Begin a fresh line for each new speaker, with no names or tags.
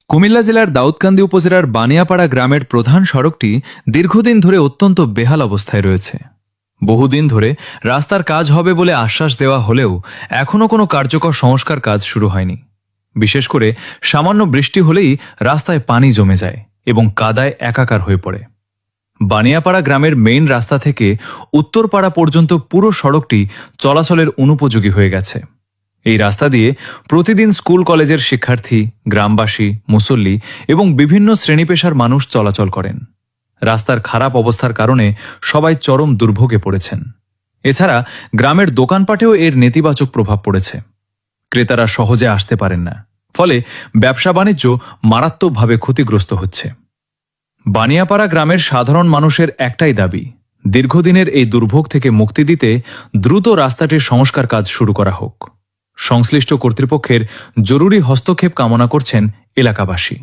কুমিল্লা জেলার দাউদকান্দি উপজেলার বানিয়াপাড়া গ্রামের প্রধান সড়কটি দীর্ঘদিন ধরে অত্যন্ত বেহাল অবস্থায় রয়েছে। বহুদিন ধরে রাস্তার কাজ হবে বলে আশ্বাস দেওয়া হলেও এখনও কোনো কার্যকর সংস্কার কাজ শুরু হয়নি। বিশেষ করে সামান্য বৃষ্টি হলেই রাস্তায় পানি জমে যায় এবং কাদায় একাকার হয়ে পড়ে। বানিয়াপাড়া গ্রামের মেইন রাস্তা থেকে উত্তরপাড়া পর্যন্ত পুরো সড়কটি চলাচলের অনুপযোগী হয়ে গেছে। এই রাস্তা দিয়ে প্রতিদিন স্কুল কলেজের শিক্ষার্থী, গ্রামবাসী, মুসল্লি এবং বিভিন্ন শ্রেণীপেশার মানুষ চলাচল করেন। রাস্তার খারাপ অবস্থার কারণে সবাই চরম দুর্ভোগে পড়েছেন। এছাড়া গ্রামের দোকানপাটেও এর নেতিবাচক প্রভাব পড়েছে। ক্রেতারা সহজে আসতে পারেন না, ফলে ব্যবসা বাণিজ্য মারাত্মকভাবে ক্ষতিগ্রস্ত হচ্ছে। বানিয়াপাড়া গ্রামের সাধারণ মানুষের একটাই দাবি, দীর্ঘদিনের এই দুর্ভোগ থেকে মুক্তি দিতে দ্রুত রাস্তাটির সংস্কার কাজ শুরু করা হোক। সংশ্লিষ্ট কর্তৃপক্ষের জরুরি হস্তক্ষেপ কামনা করছেন এলাকাবাসী।